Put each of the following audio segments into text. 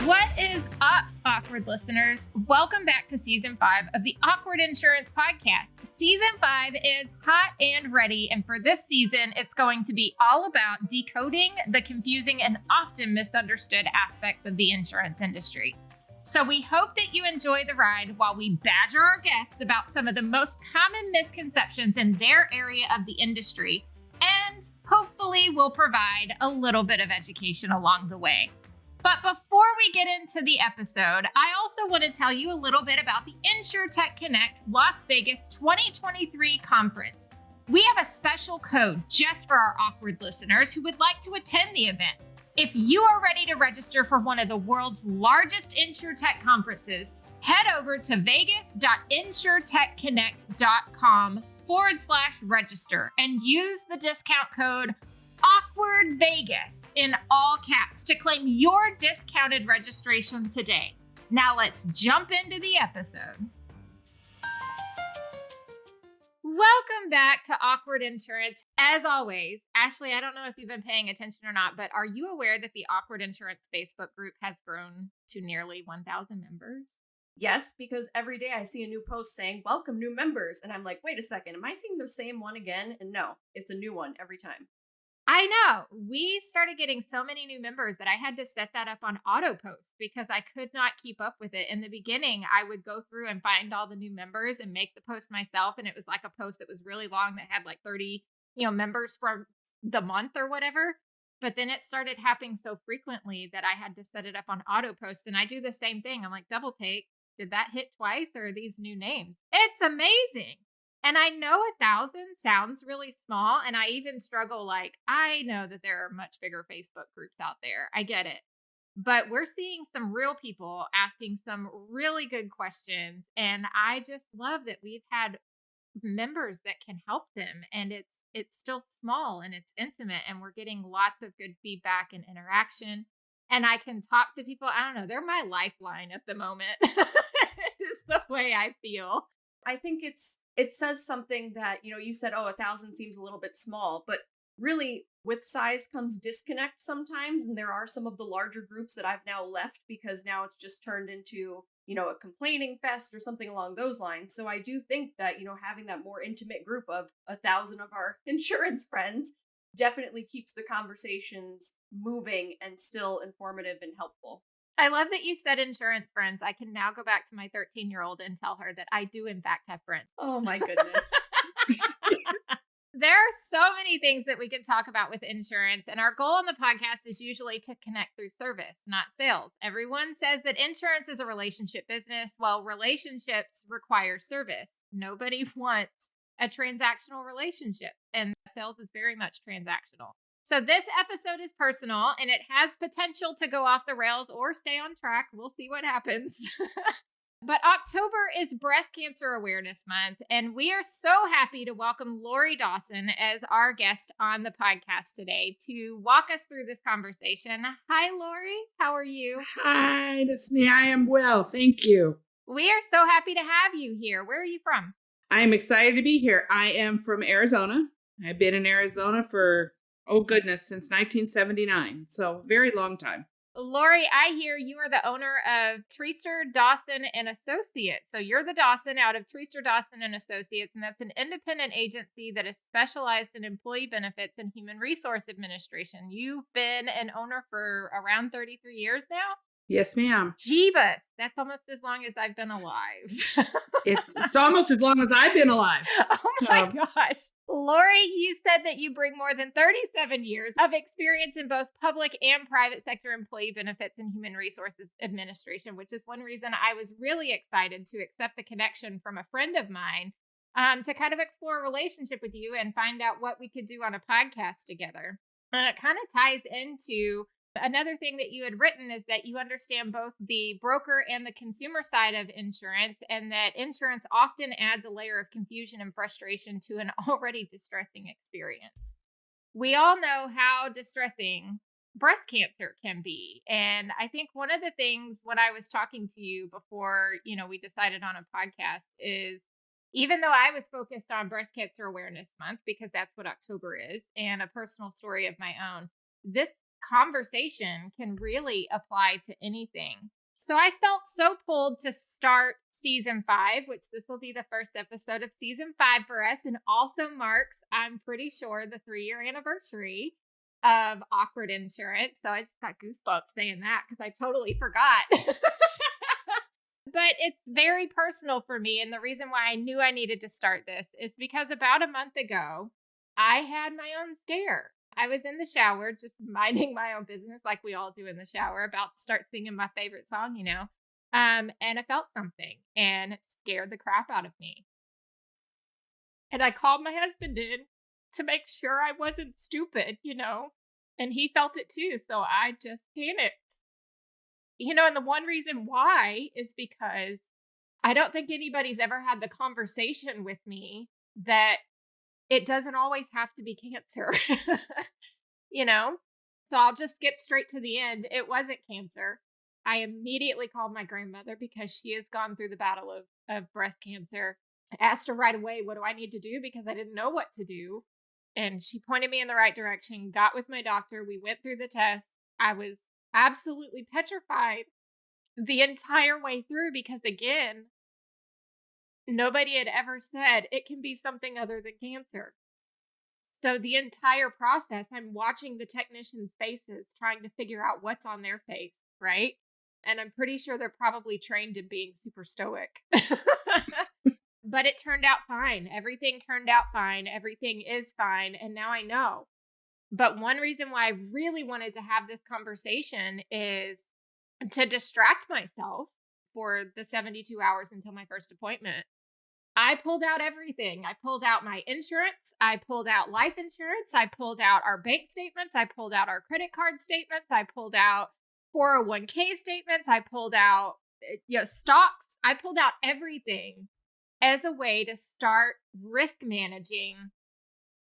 What is up, awkward listeners? Welcome back to season 5 of the Awkward Insurance Podcast. Season 5 is hot and ready, and for this season, it's going to be all about decoding the confusing and often misunderstood aspects of the insurance industry. So we hope that you enjoy the ride while we badger our guests about some of the most common misconceptions in their area of the industry, and hopefully we'll provide a little bit of education along the way. But before we get into the episode, I also want to tell you a little bit about the InsurTech Connect Las Vegas 2023 conference. We have a special code just for our awkward listeners who would like to attend the event. If you are ready to register for one of the world's largest InsurTech conferences, head over to vegas.insurtechconnect.com/register and use the discount code Awkward Vegas in all caps to claim your discounted registration today. Now let's jump into the episode. Welcome back to Awkward Insurance. As always, Ashley, I don't know if you've been paying attention or not, but are you aware that the Awkward Insurance Facebook group has grown to nearly 1,000 members? Yes, because every day I see a new post saying, welcome new members. And I'm like, wait a second, am I seeing the same one again? And no, it's a new one every time. I know. We started getting so many new members that I had to set that up on auto post because I could not keep up with it. In the beginning, I would go through and find all the new members and make the post myself. And it was like a post that was really long that had like 30, members from the month or whatever. But then it started happening so frequently that I had to set it up on auto post. And I do the same thing. I'm like, double take. Did that hit twice or are these new names? It's amazing. And I know 1,000 sounds really small. And I even struggle, I know that there are much bigger Facebook groups out there. I get it. But we're seeing some real people asking some really good questions. And I just love that we've had members that can help them. And it's still small and it's intimate. And we're getting lots of good feedback and interaction. And I can talk to people. I don't know. They're my lifeline at the moment. Is the way I feel. I think it says something that, you said, 1,000 seems a little bit small, but really with size comes disconnect sometimes. And there are some of the larger groups that I've now left because now it's just turned into, a complaining fest or something along those lines. So I do think that, having that more intimate group of 1,000 of our insurance friends definitely keeps the conversations moving and still informative and helpful. I love that you said insurance friends. I can now go back to my 13-year-old and tell her that I do, in fact, have friends. Oh, my goodness. There are so many things that we can talk about with insurance. And our goal on the podcast is usually to connect through service, not sales. Everyone says that insurance is a relationship business. Well, relationships require service. Nobody wants a transactional relationship. And sales is very much transactional. So this episode is personal and it has potential to go off the rails or stay on track. We'll see what happens. But October is Breast Cancer Awareness Month, and we are so happy to welcome Laurie Dawson as our guest on the podcast today to walk us through this conversation. Hi, Laurie. How are you? Hi, that's me. I am well. Thank you. We are so happy to have you here. Where are you from? I am excited to be here. I am from Arizona. I've been in Arizona for since 1979. So very long time. Laurie, I hear you are the owner of Treaster, Dawson Associates. So you're the Dawson out of Treaster, Dawson Associates, and that's an independent agency that is specialized in employee benefits and human resource administration. You've been an owner for around 33 years now? Yes, ma'am. Jeebus. That's almost as long as I've been alive. It's almost as long as I've been alive. Oh my gosh. Laurie, you said that you bring more than 37 years of experience in both public and private sector employee benefits and human resources administration, which is one reason I was really excited to accept the connection from a friend of mine to kind of explore a relationship with you and find out what we could do on a podcast together. And it kind of ties into another thing that you had written is that you understand both the broker and the consumer side of insurance, and that insurance often adds a layer of confusion and frustration to an already distressing experience. We all know how distressing breast cancer can be. And I think one of the things when I was talking to you before, we decided on a podcast is, even though I was focused on Breast Cancer Awareness Month, because that's what October is, and a personal story of my own, this conversation can really apply to anything. So I felt so pulled to start season 5, which this will be the first episode of season 5 for us, and also marks, I'm pretty sure, the 3-year anniversary of Awkward Insurance. So I just got goosebumps saying that because I totally forgot. But it's very personal for me. And the reason why I knew I needed to start this is because about a month ago, I had my own scare. I was in the shower, just minding my own business like we all do in the shower, about to start singing my favorite song, and I felt something and it scared the crap out of me. And I called my husband in to make sure I wasn't stupid, and he felt it too. So I just panicked. And the one reason why is because I don't think anybody's ever had the conversation with me that it doesn't always have to be cancer, you know? So I'll just skip straight to the end. It wasn't cancer. I immediately called my grandmother because she has gone through the battle of breast cancer. I asked her right away, what do I need to do? Because I didn't know what to do. And she pointed me in the right direction, got with my doctor. We went through the test. I was absolutely petrified the entire way through because, again, nobody had ever said it can be something other than cancer. So the entire process, I'm watching the technicians' faces trying to figure out what's on their face, right? And I'm pretty sure they're probably trained in being super stoic. But it turned out fine. Everything turned out fine. Everything is fine. And now I know. But one reason why I really wanted to have this conversation is to distract myself for the 72 hours until my first appointment. I pulled out everything. I pulled out my insurance. I pulled out life insurance. I pulled out our bank statements. I pulled out our credit card statements. I pulled out 401k statements. I pulled out stocks. I pulled out everything as a way to start risk managing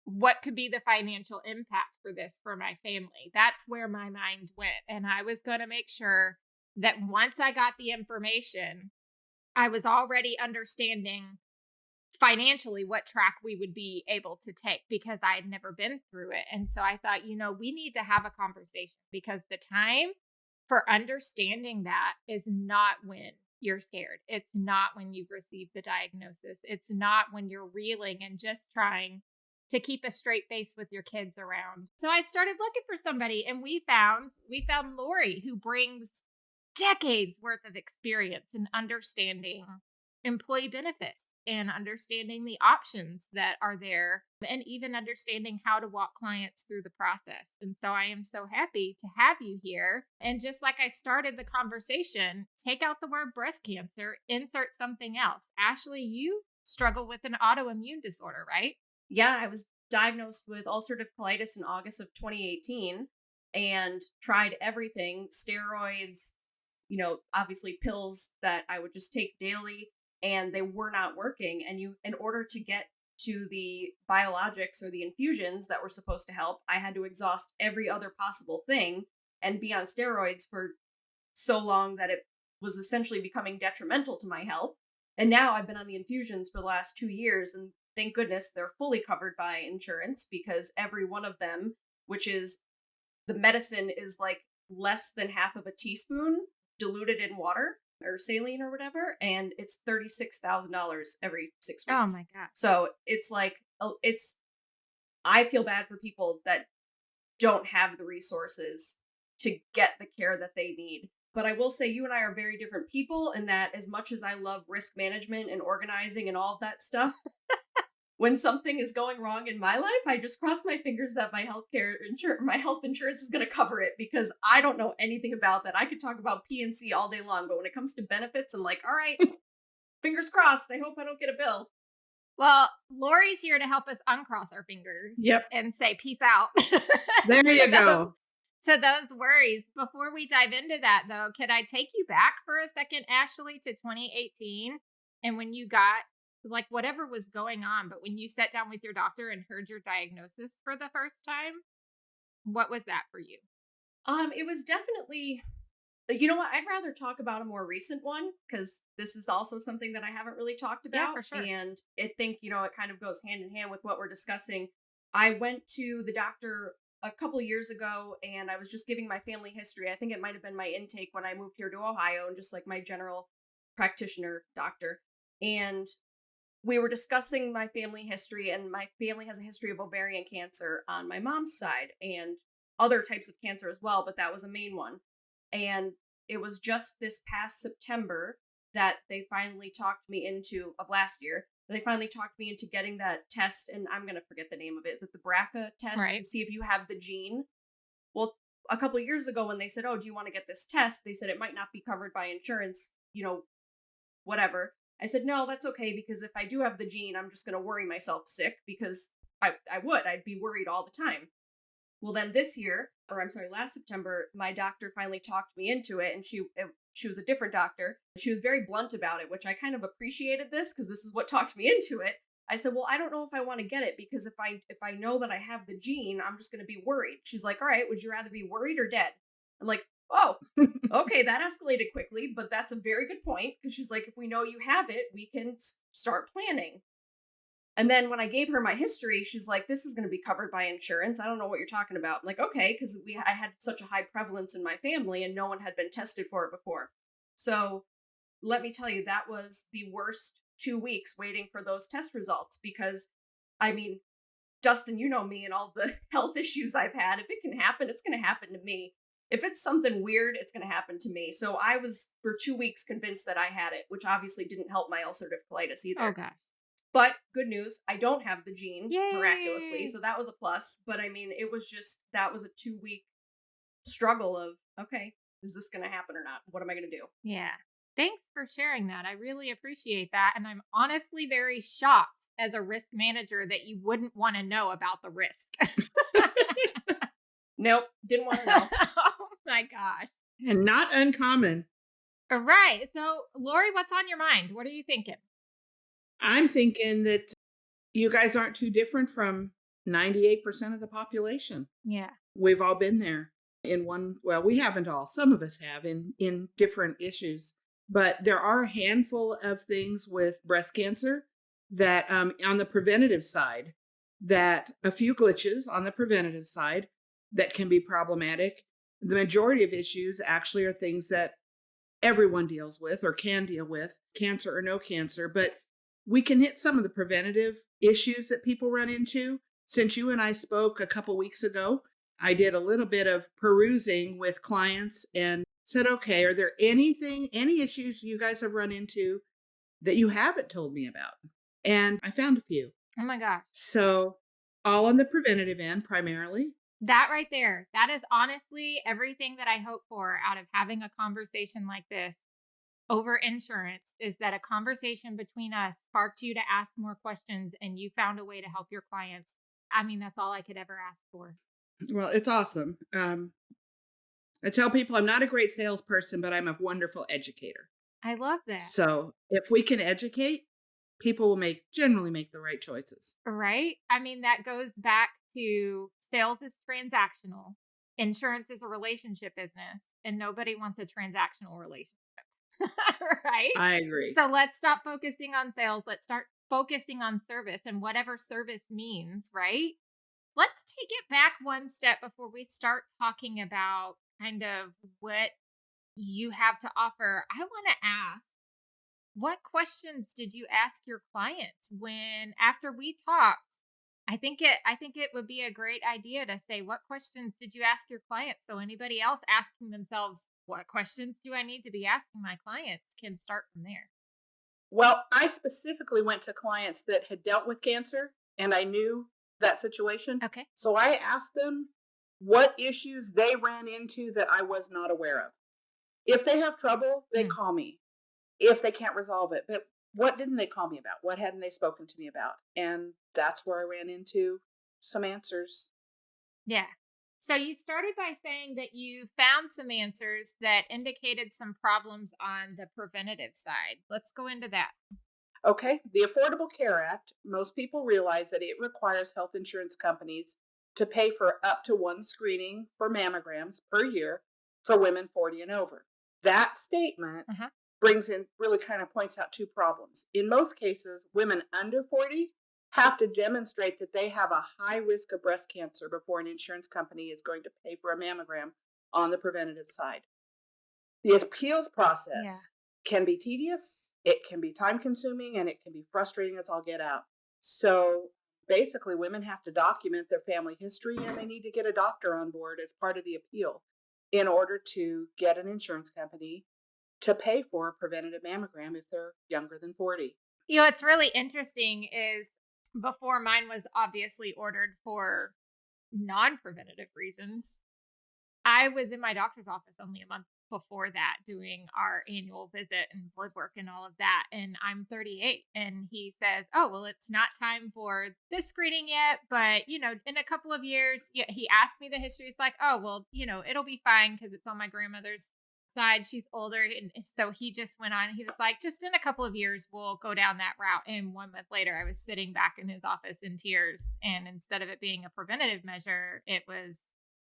what could be the financial impact for this for my family. That's where my mind went. And I was going to make sure that once I got the information, I was already understanding financially what track we would be able to take because I had never been through it. And so I thought, we need to have a conversation because the time for understanding that is not when you're scared. It's not when you've received the diagnosis. It's not when you're reeling and just trying to keep a straight face with your kids around. So I started looking for somebody, and we found Laurie, who brings decades worth of experience in understanding employee benefits and understanding the options that are there and even understanding how to walk clients through the process. And so I am so happy to have you here. And just like I started the conversation, take out the word breast cancer, insert something else. Ashley, you struggle with an autoimmune disorder, right? Yeah, I was diagnosed with ulcerative colitis in August of 2018 and tried everything, steroids, obviously pills that I would just take daily, and they were not working. And in order to get to the biologics or the infusions that were supposed to help, I had to exhaust every other possible thing and be on steroids for so long that it was essentially becoming detrimental to my health. And now I've been on the infusions for the last 2 years, and thank goodness they're fully covered by insurance because every one of them, which is the medicine is like less than half of a teaspoon diluted in water or saline or whatever, and it's $36,000 every 6 weeks. Oh my God. So it's like, I feel bad for people that don't have the resources to get the care that they need. But I will say you and I are very different people in that as much as I love risk management and organizing and all of that stuff, when something is going wrong in my life, I just cross my fingers that my health insurance is going to cover it because I don't know anything about that. I could talk about P&C all day long, but when it comes to benefits, I'm like, all right, fingers crossed. I hope I don't get a bill. Well, Laurie's here to help us uncross our fingers. Yep. And say peace out. There you go. To those worries. Before we dive into that, though, could I take you back for a second, Ashley, to 2018 and when you got whatever was going on, but when you sat down with your doctor and heard your diagnosis for the first time, what was that for you? It was definitely, you know what? I'd rather talk about a more recent one because this is also something that I haven't really talked about. Yeah, for sure. And I think, it kind of goes hand in hand with what we're discussing. I went to the doctor a couple years ago, and I was just giving my family history. I think it might have been my intake when I moved here to Ohio, and just like my general practitioner doctor. And we were discussing my family history, and my family has a history of ovarian cancer on my mom's side and other types of cancer as well, but that was a main one. And it was just this past September that they finally talked me into, of last year, they finally talked me into getting that test, and I'm going to forget the name of it. Is it the BRCA test to Right. see if you have the gene? Well, a couple of years ago when they said, "Oh, do you want to get this test?" They said it might not be covered by insurance, whatever. I said, "No, that's okay, because if I do have the gene, I'm just going to worry myself sick, because I'd be worried all the time." Well, then this year, or I'm sorry, last September, my doctor finally talked me into it, and she was a different doctor. She was very blunt about it, which I kind of appreciated this, because this is what talked me into it. I said, "Well, I don't know if I want to get it, because if I know that I have the gene, I'm just going to be worried." She's like, "All right, would you rather be worried or dead?" I'm like, "Oh, okay, that escalated quickly, but that's a very good point," because she's like, "If we know you have it, we can start planning." And then when I gave her my history, she's like, "This is going to be covered by insurance. I don't know what you're talking about." I'm like, "Okay," because I had such a high prevalence in my family, and no one had been tested for it before. So let me tell you, that was the worst 2 weeks waiting for those test results, because, I mean, Dustin, you know me and all the health issues I've had. If it can happen, it's going to happen to me. If it's something weird, it's going to happen to me. So I was for 2 weeks convinced that I had it, which obviously didn't help my ulcerative colitis Oh, either. gosh. But good news, I don't have the gene, miraculously, Yay. so that was a plus. But I mean, that was a 2 week struggle of, okay, is this going to happen or not? What am I going to do? Yeah. Thanks for sharing that. I really appreciate that. And I'm honestly very shocked as a risk manager that you wouldn't want to know about the risk. Nope, didn't want to know. Oh my gosh. And not uncommon. All right. So, Lori, what's on your mind? What are you thinking? I'm thinking that you guys aren't too different from 98% of the population. Yeah. We've all been there in one, well, we haven't all, some of us have in different issues, but there are a handful of things with breast cancer that on the preventative side, that a few glitches on the preventative side that can be problematic. The majority of issues actually are things that everyone deals with or can deal with, cancer or no cancer, but we can hit some of the preventative issues that people run into. Since you and I spoke a couple weeks ago, I did a little bit of perusing with clients and said, okay, are there any issues you guys have run into that you haven't told me about? And I found a few. Oh my gosh. So, all on the preventative end primarily. That right there, that is honestly everything that I hope for out of having a conversation like this over insurance, is that a conversation between us sparked you to ask more questions and you found a way to help your clients. I mean, that's all I could ever ask for. Well, it's awesome. I tell people I'm not a great salesperson, but I'm a wonderful educator. I love that. So if we can educate, people will generally make the right choices. Right? I mean, that goes back to sales is transactional, insurance is a relationship business, and nobody wants a transactional relationship. Right? I agree. So let's stop focusing on sales. Let's start focusing on service and whatever service means, right? Let's take it back one step before we start talking about kind of what you have to offer. I want to ask, what questions did you ask your clients when after we talked? I think it would be a great idea to say, what questions did you ask your clients, so anybody else asking themselves, what questions do I need to be asking my clients, can start from there. Well, I specifically went to clients that had dealt with cancer and I knew that situation. Okay. So I asked them what issues they ran into that I was not aware of. If they have trouble, they call me. If they can't resolve it, but what didn't they call me about? What hadn't they spoken to me about? And that's where I ran into some answers. Yeah. So you started by saying that you found some answers that indicated some problems on the preventative side. Let's go into that. Okay, the Affordable Care Act, most people realize that it requires health insurance companies to pay for up to one screening for mammograms per year for women 40 and over. That statement really kind of points out two problems. In most cases, women under 40 have to demonstrate that they have a high risk of breast cancer before an insurance company is going to pay for a mammogram on the preventative side. The appeals Yeah. process can be tedious, it can be time consuming, and it can be frustrating as all get out. So basically, women have to document their family history and they need to get a doctor on board as part of the appeal in order to get an insurance company to pay for a preventative mammogram if they're younger than 40. What's really interesting is before mine was obviously ordered for non-preventative reasons, I was in my doctor's office only a month before that doing our annual visit and blood work and all of that. And I'm 38. And he says, "Oh, well, it's not time for this screening yet. But, in a couple of years," yeah, he asked me the history. It's like, "Oh, well, it'll be fine because it's on my grandmother's side. She's older." And so he just went on. He was like, "Just in a couple of years, we'll go down that route." And 1 month later, I was sitting back in his office in tears. And instead of it being a preventative measure, it was,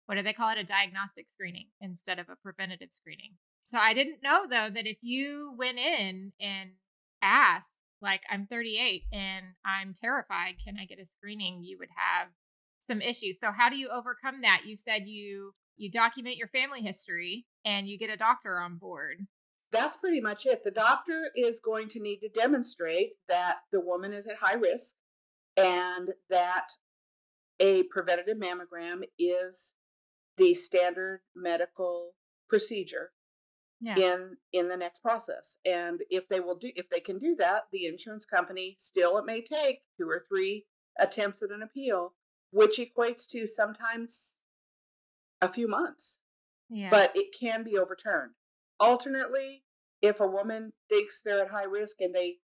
what do they call it? A diagnostic screening instead of a preventative screening. So I didn't know though that if you went in and asked, like, "I'm 38 and I'm terrified, can I get a screening?" you would have some issues. So how do you overcome that? You said you document your family history and you get a doctor on board. That's pretty much it. The doctor is going to need to demonstrate that the woman is at high risk and that a preventative mammogram is the standard medical procedure Yeah. in the next process. And if they can do that, the insurance company still, it may take 2 or 3 attempts at an appeal, which equates to sometimes a few months, Yeah. but it can be overturned. Alternately, if a woman thinks they're at high risk and they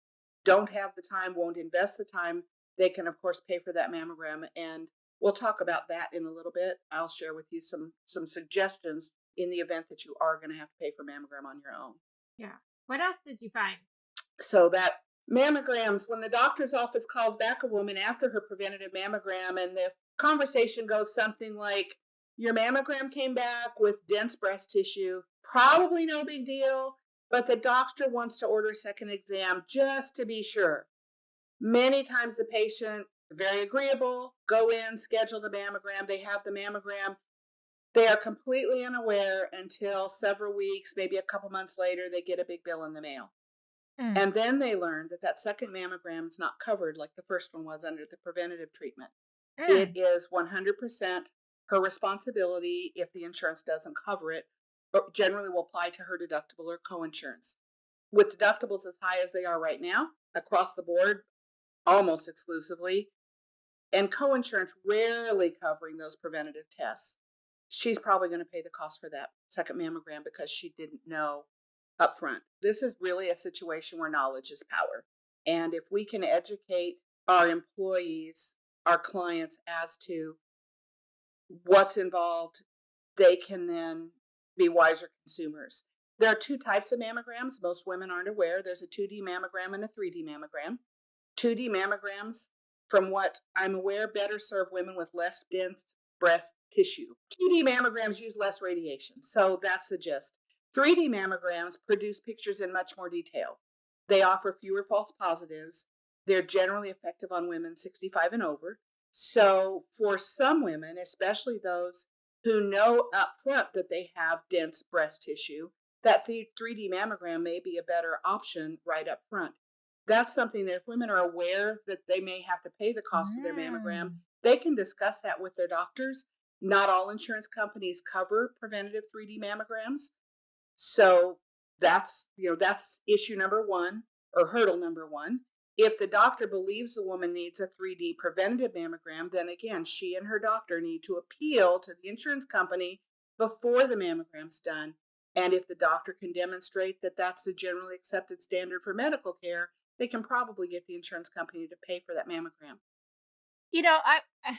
don't have the time, won't invest the time, they can of course pay for that mammogram, and we'll talk about that in a little bit. I'll share with you some suggestions in the event that you are going to have to pay for mammogram on your own. Yeah. What else did you find? So that mammograms, when the doctor's office calls back a woman after her preventative mammogram and the conversation goes something like, "Your mammogram came back with dense breast tissue, probably no big deal, but the doctor wants to order a second exam just to be sure." Many times the patient, very agreeable, go in, schedule the mammogram, they have the mammogram. They are completely unaware until several weeks, maybe a couple months later, they get a big bill in the mail. Mm. And then they learn that that second mammogram is not covered like the first one was under the preventative treatment. It Mm. is 100% her responsibility if the insurance doesn't cover it, but generally will apply to her deductible or coinsurance. With deductibles as high as they are right now, across the board, almost exclusively, and coinsurance rarely covering those preventative tests, she's probably going to pay the cost for that second mammogram because she didn't know up front. This is really a situation where knowledge is power. And if we can educate our employees, our clients as to what's involved, they can then be wiser consumers. There are 2 types of mammograms. Most women aren't aware. There's a 2D mammogram and a 3D mammogram. 2D mammograms, from what I'm aware, better serve women with less dense breast tissue. 2D mammograms use less radiation, so that's the gist. 3D mammograms produce pictures in much more detail. They offer fewer false positives. They're generally effective on women 65 and over. So for some women, especially those who know up front that they have dense breast tissue, that the 3D mammogram may be a better option right up front. That's something that if women are aware that they may have to pay the cost of their mammogram, Mm. they can discuss that with their doctors. Not all insurance companies cover preventative 3D mammograms. So that's issue number 1 or hurdle number 1. If the doctor believes the woman needs a 3D preventative mammogram, then again, she and her doctor need to appeal to the insurance company before the mammogram's done. And if the doctor can demonstrate that that's the generally accepted standard for medical care, they can probably get the insurance company to pay for that mammogram. I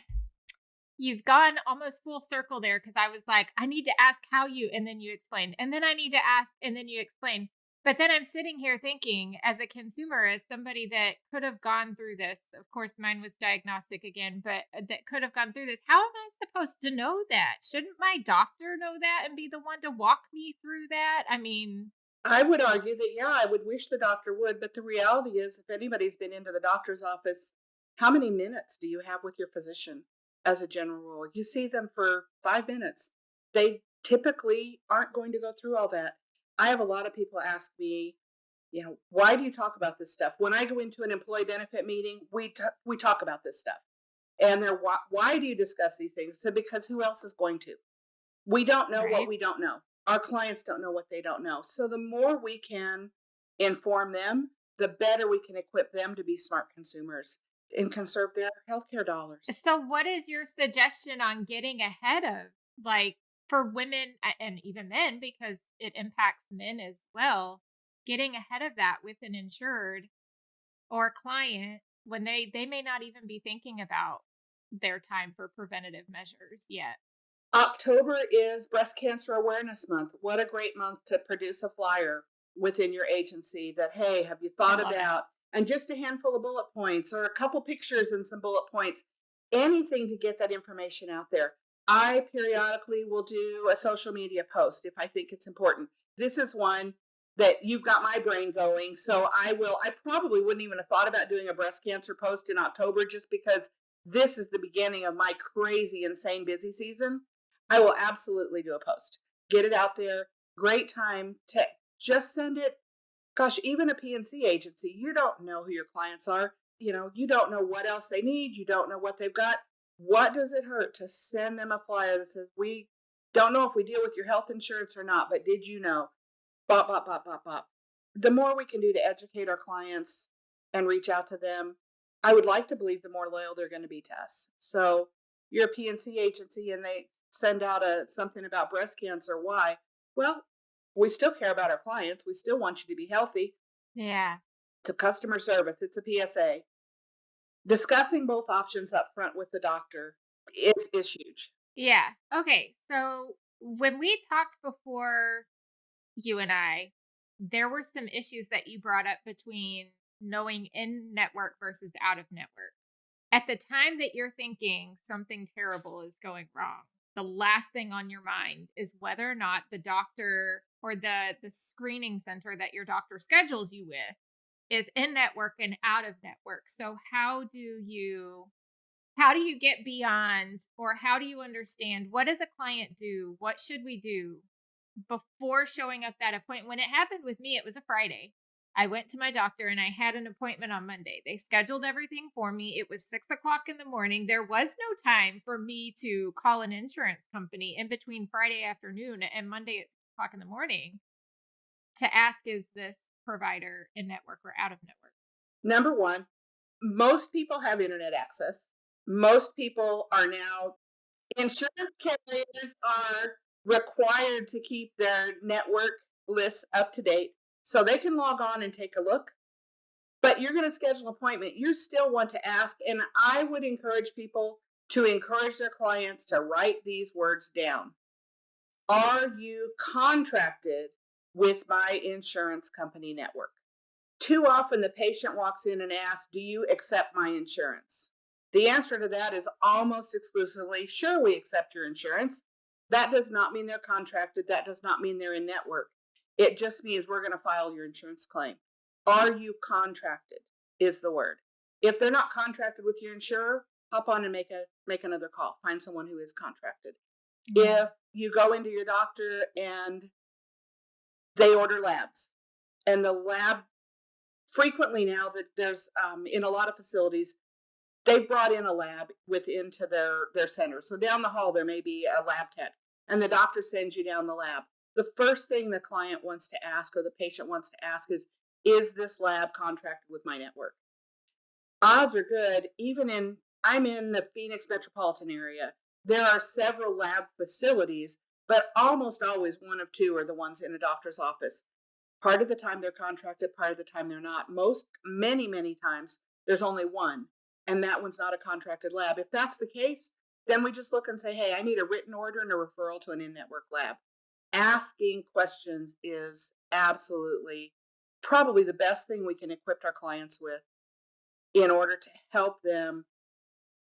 You've gone almost full circle there because I was like, I need to ask how you, and then you explained, and then I need to ask, and then you explain. But then I'm sitting here thinking, as a consumer, as somebody that could have gone through this, of course, mine was diagnostic again, but that could have gone through this. How am I supposed to know that? Shouldn't my doctor know that and be the one to walk me through that? I mean, I would argue that, yeah, I would wish the doctor would, but the reality is, if anybody's been into the doctor's office How many minutes do you have with your physician as a general rule? You see them for 5 minutes. They typically aren't going to go through all that. I have a lot of people ask me, why do you talk about this stuff? When I go into an employee benefit meeting, we talk about this stuff. And they're, why do you discuss these things? So because who else is going to? We don't know what Right. we don't know. Our clients don't know what they don't know. So the more we can inform them, the better we can equip them to be smart consumers and conserve their healthcare dollars. So, what is your suggestion on getting ahead of, like, for women and even men, because it impacts men as well, getting ahead of that with an insured or client when they may not even be thinking about their time for preventative measures yet? October is Breast Cancer Awareness Month. What a great month to produce a flyer within your agency that, hey, have you I thought love it. about, and just a handful of bullet points or a couple pictures and some bullet points, anything to get that information out there. I periodically will do a social media post if I think it's important. This is one that you've got my brain going. So I probably wouldn't even have thought about doing a breast cancer post in October just because this is the beginning of my crazy, insane busy season. I will absolutely do a post. Get it out there. Great time to just send it. Gosh, even a PNC agency, you don't know who your clients are. You don't know what else they need. You don't know what they've got. What does it hurt to send them a flyer that says, we don't know if we deal with your health insurance or not, but did you know? Bop, bop, bop, bop, bop. The more we can do to educate our clients and reach out to them, I would like to believe the more loyal they're going to be to us. So you're a PNC agency and they send out something about breast cancer. Why? Well, we still care about our clients. We still want you to be healthy. Yeah. It's a customer service. It's a PSA. Discussing both options up front with the doctor is huge. Yeah. Okay. So when we talked before, you and I, there were some issues that you brought up between knowing in network versus out of network. At the time that you're thinking something terrible is going wrong, the last thing on your mind is whether or not the doctor or the screening center that your doctor schedules you with is in network and out of network. So how do you get beyond, or how do you understand, what does a client do? What should we do before showing up that appointment? When it happened with me, it was a Friday. I went to my doctor and I had an appointment on Monday. They scheduled everything for me. It was 6 o'clock in the morning. There was no time for me to call an insurance company in between Friday afternoon and Monday at 6 o'clock in the morning to ask, is this provider in network or out of network? Number one, most people have internet access. Most people are now, insurance carriers are required to keep their network lists up to date so they can log on and take a look. But you're going to schedule an appointment. You still want to ask. And I would encourage people to encourage their clients to write these words down. Are you contracted with my insurance company network? Too often the patient walks in and asks, do you accept my insurance? The answer to that is almost exclusively, sure, we accept your insurance. That does not mean they're contracted. That does not mean they're in network. It just means we're going to file your insurance claim. Are you contracted is the word. If they're not contracted with your insurer, hop on and make another call. Find someone who is contracted. Yeah. If you go into your doctor and they order labs, and the lab frequently now that there's in a lot of facilities, they've brought in a lab into their center. So down the hall there may be a lab tech, and the doctor sends you down the lab. The first thing the client wants to ask or the patient wants to ask is this lab contracted with my network? Odds are good, I'm in the Phoenix metropolitan area. There are several lab facilities, but almost always one of two are the ones in a doctor's office. Part of the time they're contracted, part of the time they're not. Many times, there's only one, and that one's not a contracted lab. If that's the case, then we just look and say, hey, I need a written order and a referral to an in-network lab. Asking questions is absolutely probably the best thing we can equip our clients with in order to help them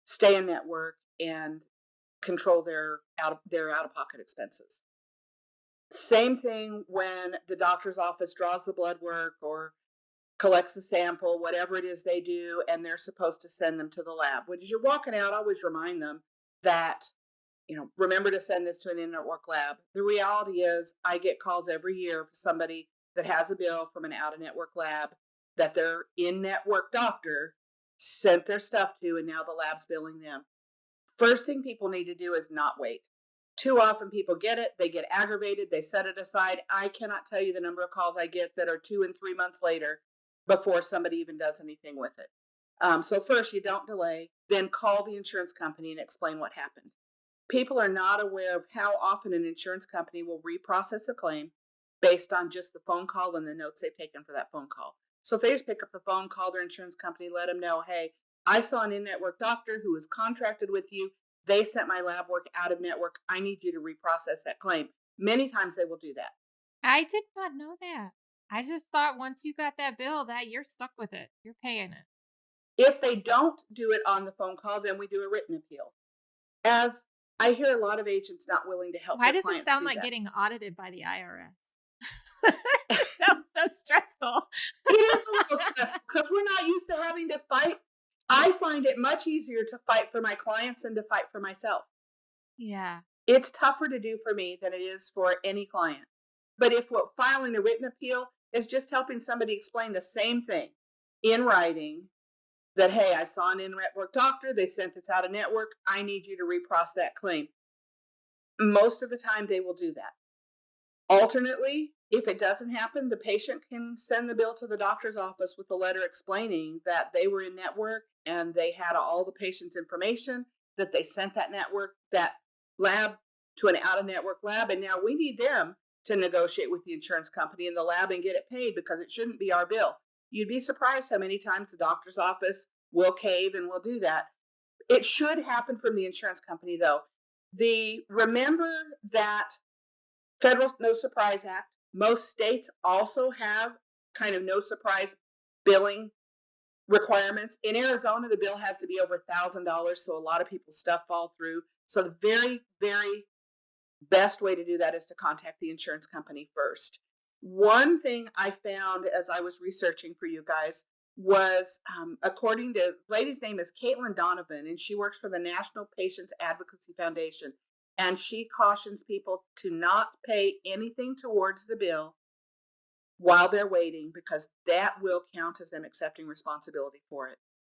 stay in network and control their out-of-pocket expenses. Same thing when the doctor's office draws the blood work or collects the sample, whatever it is they do, and they're supposed to send them to the lab. When you're walking out, always remind them that, remember to send this to an in-network lab. The reality is I get calls every year for somebody that has a bill from an out-of-network lab that their in-network doctor sent their stuff to, and now the lab's billing them. First thing people need to do is not wait. Too often people get it, they get aggravated, they set it aside. I cannot tell you the number of calls I get that are 2 and 3 months later before somebody even does anything with it. So first, you don't delay, then call the insurance company and explain what happened. People are not aware of how often an insurance company will reprocess a claim based on just the phone call and the notes they've taken for that phone call. So if they just pick up the phone, call their insurance company, let them know, hey, I saw an in-network doctor who was contracted with you. They sent my lab work out of network. I need you to reprocess that claim. Many times they will do that. I did not know that. I just thought once you got that bill that you're stuck with it. You're paying it. If they don't do it on the phone call, then we do a written appeal. As I hear a lot of agents not willing to help Why their does it clients sound do like that. getting audited by the IRS? It sounds so stressful. It is a little stressful because we're not used to having to fight. I find it much easier to fight for my clients than to fight for myself. Yeah. It's tougher to do for me than it is for any client. But if what filing a written appeal is just helping somebody explain the same thing in writing, that, hey, I saw an in-network doctor, they sent this out of network, I need you to reprocess that claim. Most of the time they will do that. Alternately, if it doesn't happen, the patient can send the bill to the doctor's office with a letter explaining that they were in network and they had all the patient's information, that they sent that lab to an out-of-network lab, and now we need them to negotiate with the insurance company and the lab and get it paid because it shouldn't be our bill. You'd be surprised how many times the doctor's office will cave and will do that. It should happen from the insurance company, though. Remember that Federal No Surprise Act. Most states also have kind of no surprise billing requirements. In Arizona, the bill has to be over $1,000, so a lot of people's stuff fall through. So the very, very best way to do that is to contact the insurance company first. One thing I found as I was researching for you guys was, according to, lady's name is Caitlin Donovan, and she works for the National Patients Advocacy Foundation. And she cautions people to not pay anything towards the bill while they're waiting, because that will count as them accepting responsibility for it.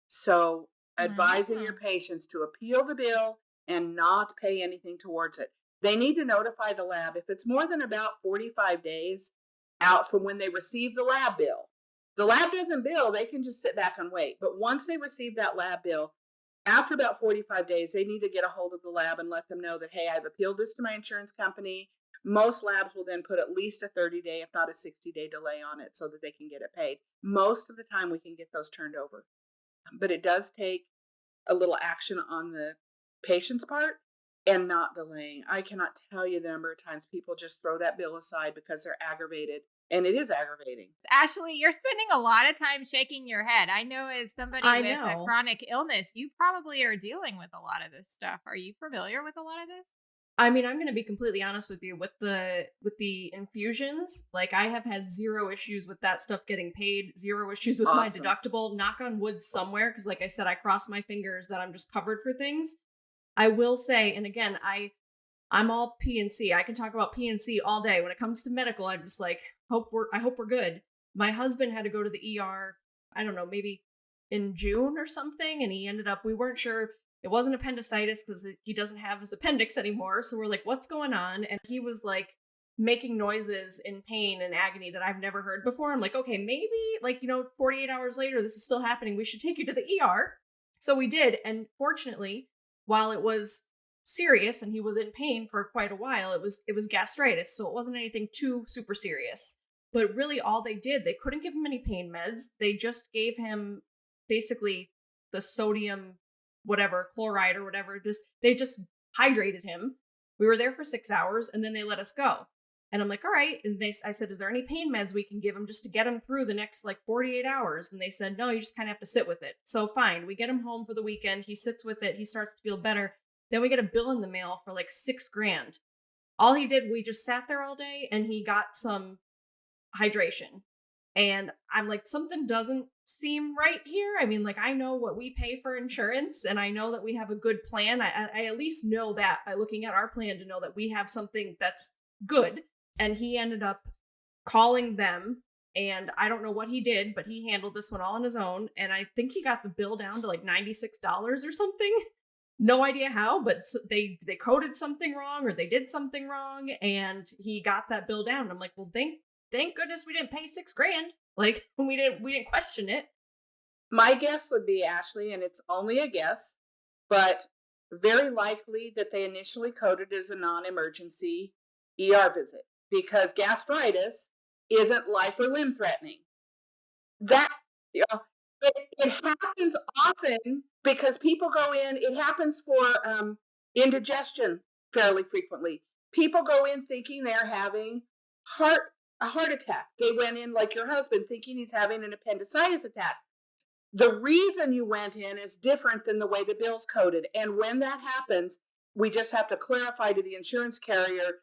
So advising your patients to appeal the bill and not pay anything towards it. They need to notify the lab. If it's more than about 45 days out from when they receive the lab bill, the lab doesn't bill, they can just sit back and wait. But once they receive that lab bill, after about 45 days, they need to get a hold of the lab and let them know that, hey, I've appealed this to my insurance company. Most labs will then put at least a 30-day, if not a 60-day delay on it so that they can get it paid. Most of the time we can get those turned over. But it does take a little action on the patient's part and not delaying. I cannot tell you the number of times people just throw that bill aside because they're aggravated. And it is aggravating. Ashley, you're spending a lot of time shaking your head. I know as somebody with a chronic illness, you probably are dealing with a lot of this stuff. Are you familiar with a lot of this? I mean, I'm going to be completely honest with you. With the infusions, like, I have had zero issues with that stuff getting paid, zero issues with my deductible. Knock on wood somewhere, because like I said, I cross my fingers that I'm just covered for things. I will say, and again, I'm all P&C. I can talk about P&C all day. When it comes to medical, I'm just like, I hope we're good. My husband had to go to the ER, I don't know, maybe in June or something, and he ended up, we weren't sure. It wasn't appendicitis because he doesn't have his appendix anymore. So we're like, what's going on? And he was like making noises in pain and agony that I've never heard before. I'm like, okay, maybe 48 hours later, this is still happening. We should take you to the ER. So we did. And fortunately, while it was serious and he was in pain for quite a while, it was gastritis. So it wasn't anything too super serious. But really all they did, they couldn't give him any pain meds. They just gave him basically the sodium whatever, chloride or whatever, they just hydrated him. We were there for 6 hours and then they let us go. And I'm like, all right. And I said, is there any pain meds we can give him just to get him through the next 48 hours? And they said, no, you just kind of have to sit with it. So fine, we get him home for the weekend. He sits with it. He starts to feel better. Then we get a bill in the mail for $6,000. All he did, we just sat there all day and he got some hydration. And I'm like, something doesn't seem right here. I mean, like, I know what we pay for insurance and I know that we have a good plan. I at least know that by looking at our plan to know that we have something that's good. And he ended up calling them, and I don't know what he did, but he handled this one all on his own. And I think he got the bill down to like $96 or something. No idea how, but they coded something wrong or they did something wrong, and he got that bill down. I'm like, well, thank goodness we didn't pay $6,000. Like, we didn't question it. My guess would be, Ashley, and it's only a guess, but very likely that they initially coded as a non-emergency ER visit because gastritis isn't life or limb threatening. That you know, it happens often because people go in. It happens for indigestion fairly frequently. People go in thinking they're having heart a heart attack. They went in like your husband thinking he's having an appendicitis attack. The reason you went in is different than the way the bill's coded. And when that happens, we just have to clarify to the insurance carrier,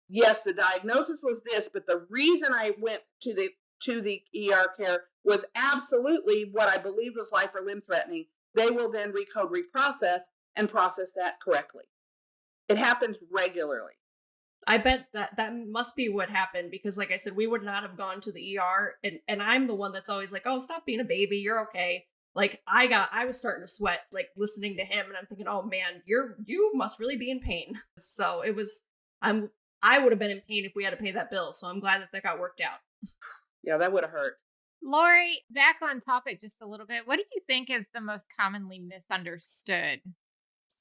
yes, the diagnosis was this, but the reason I went to the ER care was absolutely what I believed was life or limb threatening. They will then recode, reprocess, and process that correctly. It happens regularly. I bet that must be what happened, because like I said, we would not have gone to the ER, and I'm the one that's always like, "Oh, stop being a baby. You're okay." Like, I was starting to sweat like listening to him, and I'm thinking, "Oh man, you must really be in pain." So it was I would have been in pain if we had to pay that bill. So I'm glad that got worked out. Yeah, that would have hurt. Laurie, back on topic just a little bit. What do you think is the most commonly misunderstood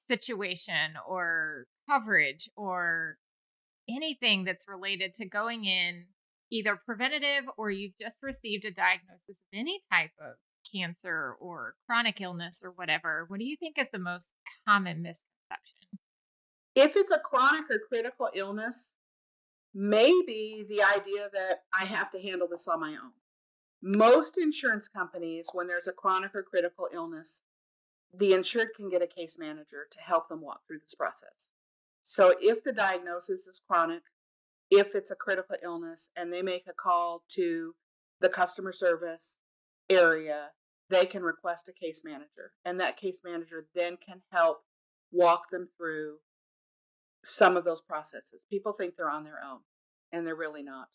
situation or coverage or anything that's related to going in either preventative or you've just received a diagnosis of any type of cancer or chronic illness or whatever? What do you think is the most common misconception? If it's a chronic or critical illness, maybe the idea that I have to handle this on my own. Most insurance companies, when there's a chronic or critical illness, the insured can get a case manager to help them walk through this process. So if the diagnosis is chronic, if it's a critical illness, and they make a call to the customer service area, they can request a case manager. And that case manager then can help walk them through some of those processes. People think they're on their own, and they're really not.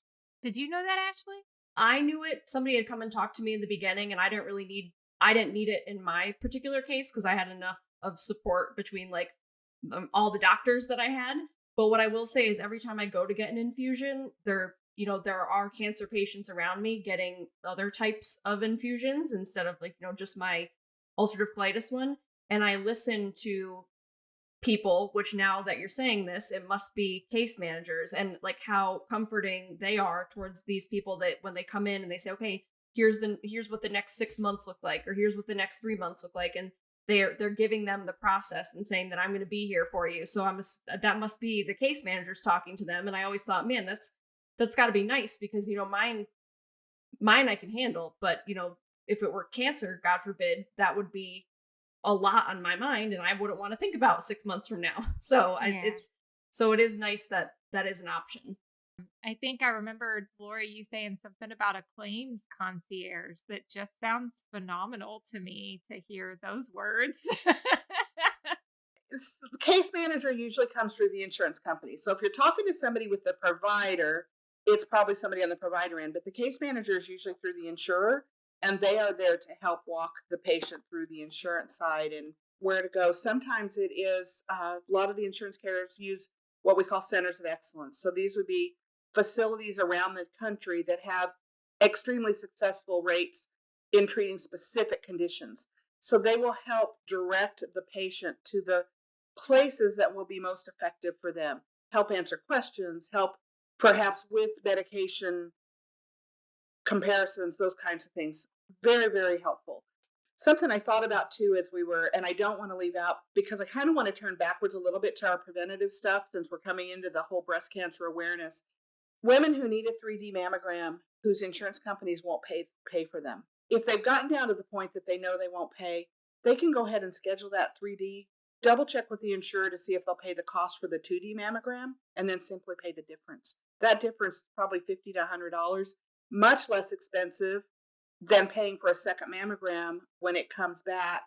Did you know that, Ashley? I knew it. Somebody had come and talked to me in the beginning, and I didn't need it in my particular case because I had enough of support between like all the doctors that I had. But what I will say is every time I go to get an infusion, there are cancer patients around me getting other types of infusions instead of like, just my ulcerative colitis one. And I listen to people, which now that you're saying this, it must be case managers, and like how comforting they are towards these people that when they come in and they say, okay, here's what the next 6 months look like, or here's what the next 3 months look like. And they're giving them the process and saying that I'm going to be here for you. So that must be the case managers talking to them. And I always thought, man, that's got to be nice, because mine I can handle, but if it were cancer, God forbid, that would be a lot on my mind, and I wouldn't want to think about 6 months from now. So it is nice that that is an option. I think I remembered, Laura, you saying something about a claims concierge. That just sounds phenomenal to me to hear those words. The case manager usually comes through the insurance company. So if you're talking to somebody with the provider, it's probably somebody on the provider end, but the case manager is usually through the insurer, and they are there to help walk the patient through the insurance side and where to go. Sometimes it is, a lot of the insurance carriers use what we call centers of excellence. So these would be facilities around the country that have extremely successful rates in treating specific conditions. So they will help direct the patient to the places that will be most effective for them, help answer questions, help perhaps with medication comparisons, those kinds of things. Very, very helpful. Something I thought about too as we were, and I don't want to leave out because I kind of want to turn backwards a little bit to our preventative stuff since we're coming into the whole breast cancer awareness. Women who need a 3D mammogram whose insurance companies won't pay for them. If they've gotten down to the point that they know they won't pay, they can go ahead and schedule that 3D, double check with the insurer to see if they'll pay the cost for the 2D mammogram, and then simply pay the difference. That difference is probably $50 to $100. much less expensive than paying for a second mammogram when it comes back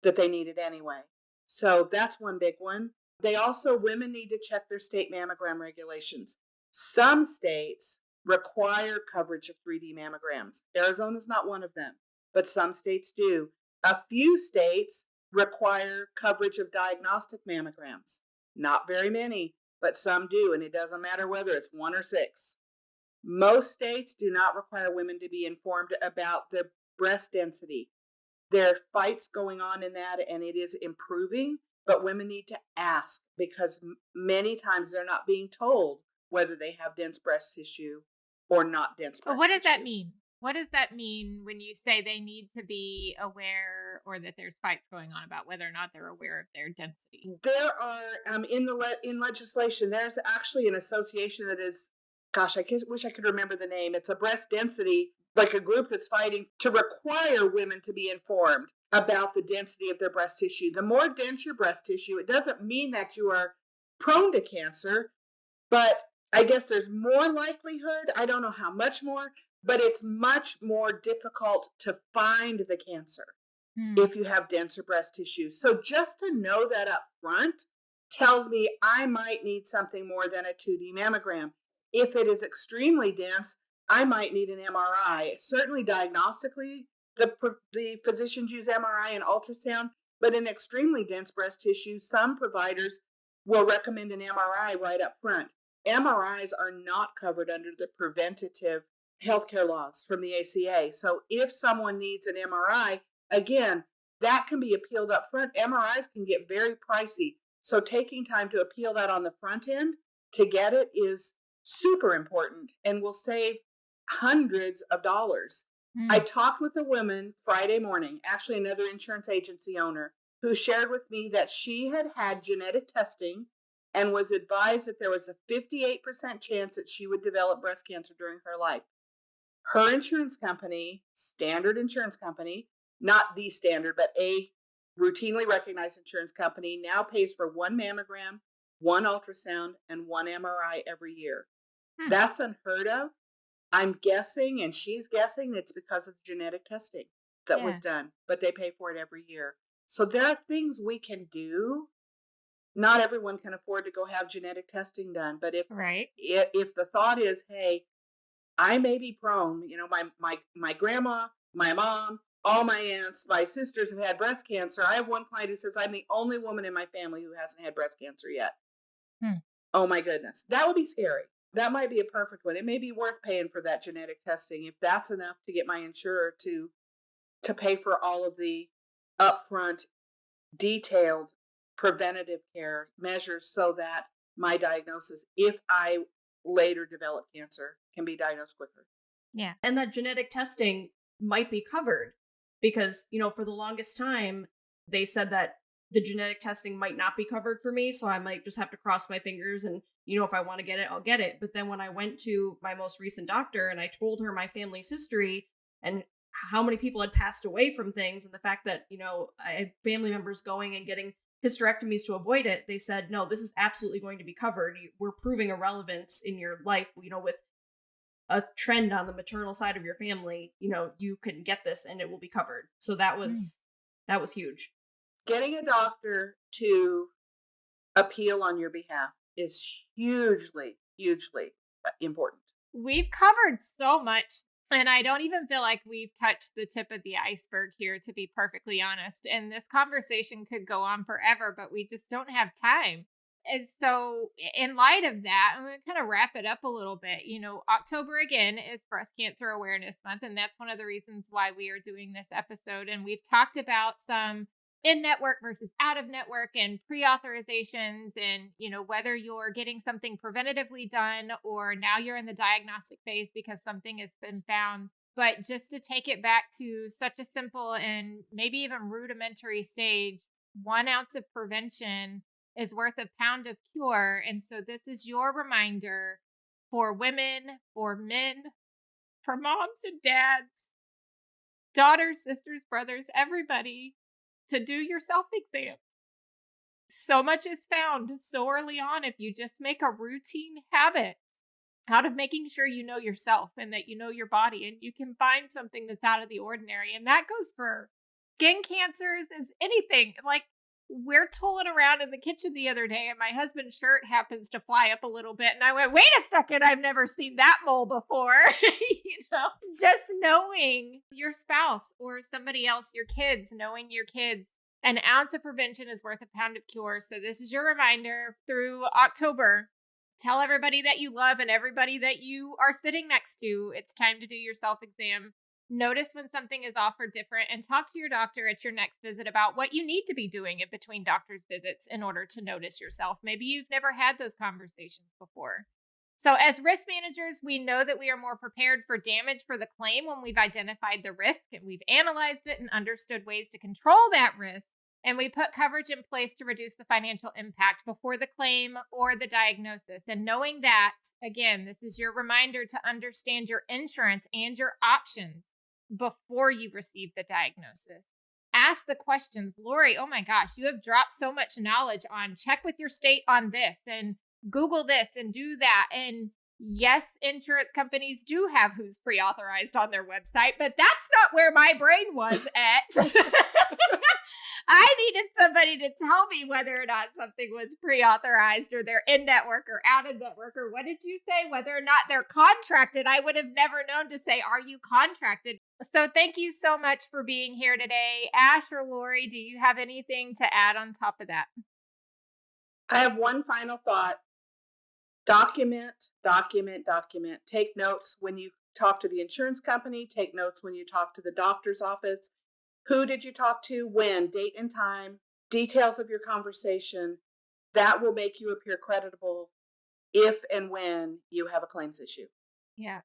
that they need it anyway. So that's one big one. Women need to check their state mammogram regulations. Some states require coverage of 3D mammograms. Arizona's not one of them, but some states do. A few states require coverage of diagnostic mammograms. Not very many, but some do, and it doesn't matter whether it's 1 or 6. Most states do not require women to be informed about their breast density. There are fights going on in that, and it is improving, but women need to ask because many times they're not being told whether they have dense breast tissue or not dense But breast what does that tissue. mean? What does that mean when you say they need to be aware, or that there's fights going on about whether or not they're aware of their density? There are in legislation. There's actually an association that is, gosh, wish I could remember the name. It's a breast density, like a group that's fighting to require women to be informed about the density of their breast tissue. The more dense your breast tissue, it doesn't mean that you are prone to cancer, but I guess there's more likelihood. I don't know how much more, but it's much more difficult to find the cancer if you have denser breast tissue. So just to know that up front tells me I might need something more than a 2D mammogram. If it is extremely dense, I might need an MRI. Certainly diagnostically, the physicians use MRI and ultrasound, but in extremely dense breast tissue, some providers will recommend an MRI right up front. MRIs are not covered under the preventative healthcare laws from the ACA. So if someone needs an MRI, again, that can be appealed up front. MRIs can get very pricey. So taking time to appeal that on the front end to get it is super important and will save hundreds of dollars. I talked with a woman Friday morning, actually another insurance agency owner, who shared with me that she had had genetic testing and was advised that there was a 58% chance that she would develop breast cancer during her life. Her insurance company, standard insurance company, not the standard, but a routinely recognized insurance company, now pays for 1 mammogram, 1 ultrasound, and 1 MRI every year. That's unheard of. I'm guessing, and she's guessing, it's because of the genetic testing that was done, but they pay for it every year. So there are things we can do. Not everyone can afford to go have genetic testing done, but if the thought is, hey, I may be prone, my grandma, my mom, all my aunts, my sisters have had breast cancer. I have one client who says I'm the only woman in my family who hasn't had breast cancer yet. Oh my goodness. That would be scary. That might be a perfect one. It may be worth paying for that genetic testing if that's enough to get my insurer to pay for all of the upfront, detailed preventative care measures so that my diagnosis, if I later develop cancer, can be diagnosed quicker. Yeah. And that genetic testing might be covered because, for the longest time, they said that the genetic testing might not be covered for me. So I might just have to cross my fingers and, if I want to get it, I'll get it. But then when I went to my most recent doctor and I told her my family's history and how many people had passed away from things and the fact that, I had family members going and getting hysterectomies to avoid it, they said, no, this is absolutely going to be covered. We're proving a relevance in your life, with a trend on the maternal side of your family, you can get this and it will be covered. So that was huge. Getting a doctor to appeal on your behalf is hugely, hugely important. We've covered so much, and I don't even feel like we've touched the tip of the iceberg here, to be perfectly honest. And this conversation could go on forever, but we just don't have time. And so, in light of that, I'm going to kind of wrap it up a little bit. October again is Breast Cancer Awareness Month, and that's one of the reasons why we are doing this episode. And we've talked about some in-network versus out-of-network and pre-authorizations and, whether you're getting something preventatively done or now you're in the diagnostic phase because something has been found. But just to take it back to such a simple and maybe even rudimentary stage, 1 ounce of prevention is worth a pound of cure. And so this is your reminder for women, for men, for moms and dads, daughters, sisters, brothers, everybody, to do your self-exam. So much is found so early on if you just make a routine habit out of making sure you know yourself and that you know your body and you can find something that's out of the ordinary. And that goes for skin cancers, is anything. Like, we're tooling around in the kitchen the other day and my husband's shirt happens to fly up a little bit. And I went, wait a second, I've never seen that mole before. Just knowing your spouse or somebody else, your kids, knowing your kids. An ounce of prevention is worth a pound of cure. So this is your reminder through October. Tell everybody that you love and everybody that you are sitting next to, it's time to do your self-exam. Notice when something is off or different and talk to your doctor at your next visit about what you need to be doing in between doctor's visits in order to notice yourself. Maybe you've never had those conversations before. So as risk managers, we know that we are more prepared for damage for the claim when we've identified the risk and we've analyzed it and understood ways to control that risk. And we put coverage in place to reduce the financial impact before the claim or the diagnosis. And knowing that, again, this is your reminder to understand your insurance and your options before you receive the diagnosis. Ask the questions. Laurie, oh my gosh, you have dropped so much knowledge on check with your state on this and Google this and do that. And yes, insurance companies do have who's pre-authorized on their website, but that's not where my brain was at. I needed somebody to tell me whether or not something was pre-authorized or they're in-network or out-of-network or what did you say? Whether or not they're contracted. I would have never known to say, are you contracted? So thank you so much for being here today. Ash or Laurie, do you have anything to add on top of that? I have one final thought. Document. Take notes when you talk to the insurance company. Take notes when you talk to the doctor's office. Who did you talk to? When? Date and time. Details of your conversation. That will make you appear credible if and when you have a claims issue. Yeah.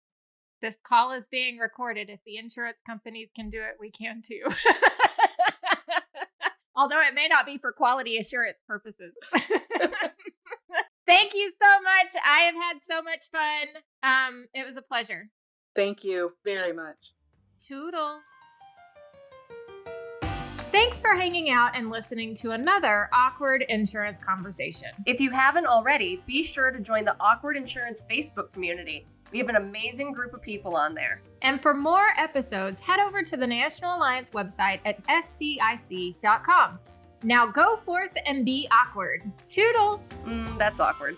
This call is being recorded. If the insurance companies can do it, we can too. Although it may not be for quality assurance purposes. Thank you so much. I have had so much fun. It was a pleasure. Thank you very much. Toodles. Thanks for hanging out and listening to another Awkward Insurance Conversation. If you haven't already, be sure to join the Awkward Insurance Facebook community. We have an amazing group of people on there. And for more episodes, head over to the National Alliance website at scic.com. Now go forth and be awkward. Toodles! That's awkward.